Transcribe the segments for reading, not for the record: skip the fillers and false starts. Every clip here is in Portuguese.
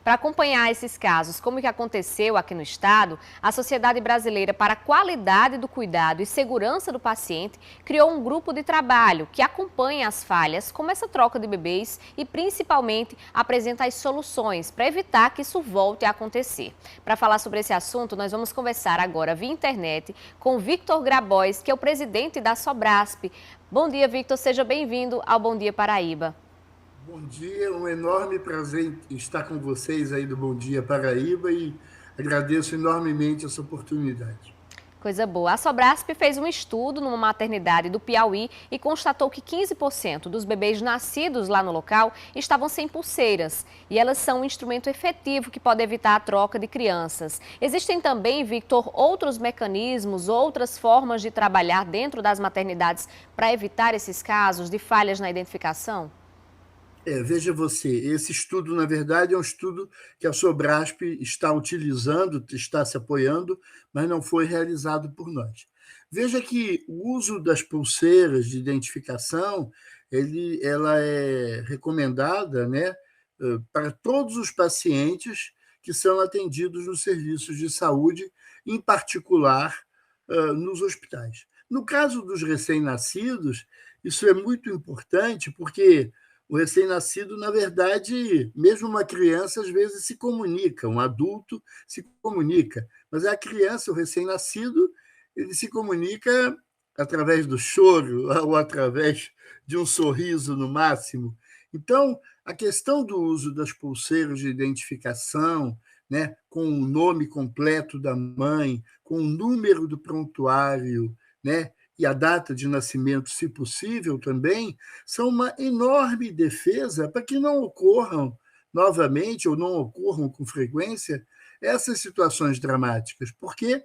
para acompanhar esses casos, como que aconteceu aqui no estado, a Sociedade Brasileira para a Qualidade do Cuidado e Segurança do Paciente criou um grupo de trabalho que acompanha as falhas, como essa troca de bebês e principalmente apresenta as soluções para evitar que isso volte a acontecer. Para falar sobre esse assunto, nós vamos conversar agora via internet com Victor Grabois, que é o presidente da Sobrasp. Bom dia, Victor. Seja bem-vindo ao Bom Dia Paraíba. Bom dia, um enorme prazer em estar com vocês aí do Bom Dia Paraíba e agradeço enormemente essa oportunidade. Coisa boa. A Sobrasp fez um estudo numa maternidade do Piauí e constatou que 15% dos bebês nascidos lá no local estavam sem pulseiras. E elas são um instrumento efetivo que pode evitar a troca de crianças. Existem também, Victor, outros mecanismos, outras formas de trabalhar dentro das maternidades para evitar esses casos de falhas na identificação? Veja você, esse estudo, na verdade, é um estudo que a Sobrasp está utilizando, está se apoiando, mas não foi realizado por nós. Veja que o uso das pulseiras de identificação, ela é recomendada, né, para todos os pacientes que são atendidos nos serviços de saúde, em particular nos hospitais. No caso dos recém-nascidos, isso é muito importante porque o recém-nascido, na verdade, mesmo uma criança, às vezes se comunica, um adulto se comunica, mas a criança, o recém-nascido, ele se comunica através do choro ou através de um sorriso, no máximo. Então, a questão do uso das pulseiras de identificação, né, com o nome completo da mãe, com o número do prontuário, né, e a data de nascimento, se possível também, são uma enorme defesa para que não ocorram novamente ou não ocorram com frequência essas situações dramáticas, porque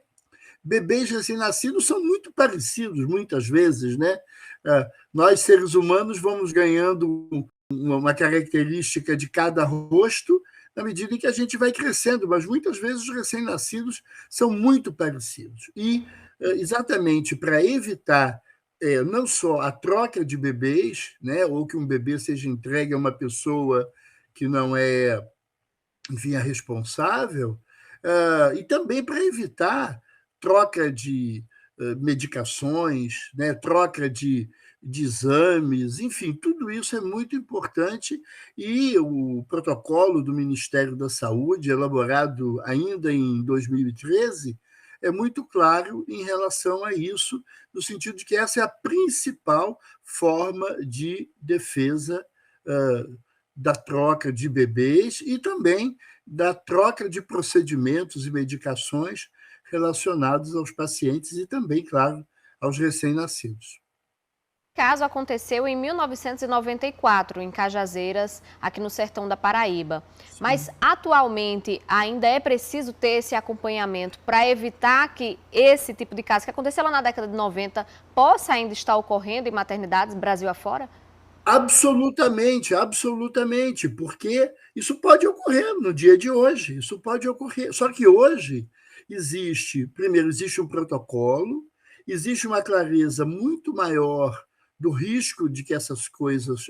bebês recém-nascidos são muito parecidos, muitas vezes, né? Nós, seres humanos, vamos ganhando uma característica de cada rosto na medida em que a gente vai crescendo, mas muitas vezes os recém-nascidos são muito parecidos. E, exatamente para evitar não só a troca de bebês, né, ou que um bebê seja entregue a uma pessoa que não é, enfim, a responsável, e também para evitar troca de medicações, né, troca de exames, enfim, tudo isso é muito importante e o protocolo do Ministério da Saúde, elaborado ainda em 2013, é muito claro em relação a isso, no sentido de que essa é a principal forma de defesa da troca de bebês e também da troca de procedimentos e medicações relacionados aos pacientes e também, claro, aos recém-nascidos. O caso aconteceu em 1994, em Cajazeiras, aqui no sertão da Paraíba. Mas, Sim. atualmente, ainda é preciso ter esse acompanhamento para evitar que esse tipo de caso, que aconteceu lá na década de 90, possa ainda estar ocorrendo em maternidades Brasil afora? Absolutamente, absolutamente, porque isso pode ocorrer no dia de hoje, isso pode ocorrer. Só que hoje primeiro, existe um protocolo, existe uma clareza muito maior do risco de que essas coisas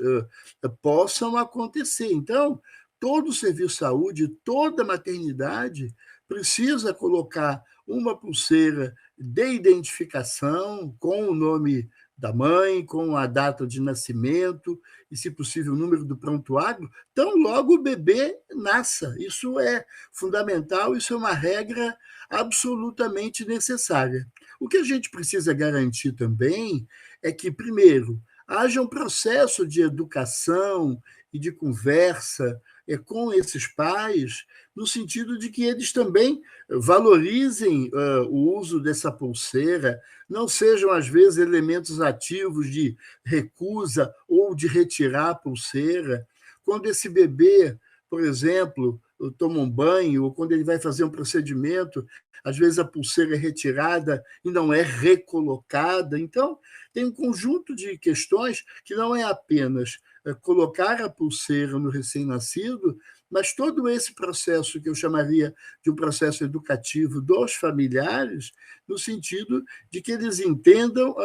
possam acontecer. Então, todo o serviço de saúde, toda maternidade precisa colocar uma pulseira de identificação com o nome da mãe, com a data de nascimento e, se possível, o número do prontuário, tão logo o bebê nasça. Isso é fundamental, isso é uma regra absolutamente necessária. O que a gente precisa garantir também é que, primeiro, haja um processo de educação e de conversa com esses pais, no sentido de que eles também valorizem o uso dessa pulseira, não sejam, às vezes, elementos ativos de recusa ou de retirar a pulseira. Quando esse bebê, por exemplo, toma um banho, ou quando ele vai fazer um procedimento, às vezes a pulseira é retirada e não é recolocada. Então, tem um conjunto de questões que não é apenas colocar a pulseira no recém-nascido, mas todo esse processo que eu chamaria de um processo educativo dos familiares, no sentido de que eles entendam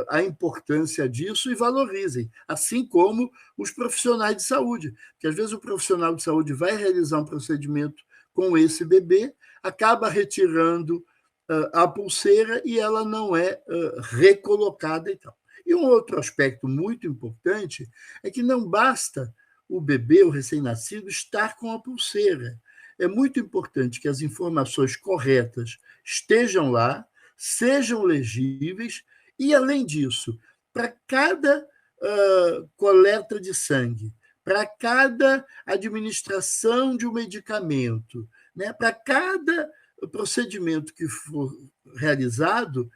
a importância disso e valorizem, assim como os profissionais de saúde, porque às vezes o profissional de saúde vai realizar um procedimento com esse bebê, acaba retirando a pulseira e ela não é recolocada e tal. E um outro aspecto muito importante é que não basta o bebê, o recém-nascido, estar com a pulseira. É muito importante que as informações corretas estejam lá, sejam legíveis e, além disso, para cada coleta de sangue, para cada administração de um medicamento, né, para cada procedimento que for realizado,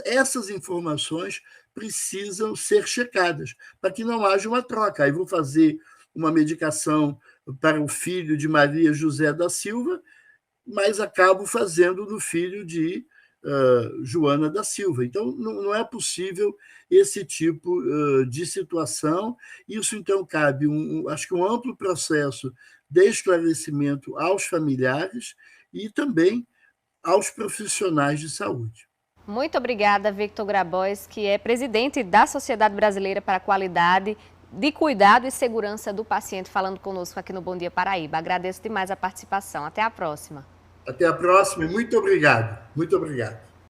essas informações precisam ser checadas, para que não haja uma troca. Aí vou fazer uma medicação para o filho de Maria José da Silva, mas acabo fazendo no filho de Joana da Silva. Então, não é possível esse tipo de situação. Isso, então, cabe, acho que um amplo processo de esclarecimento aos familiares e também aos profissionais de saúde. Muito obrigada, Victor Grabois, que é presidente da Sociedade Brasileira para a Qualidade de Cuidado e Segurança do Paciente, falando conosco aqui no Bom Dia Paraíba. Agradeço demais a participação. Até a próxima. Até a próxima e muito obrigado. Muito obrigado.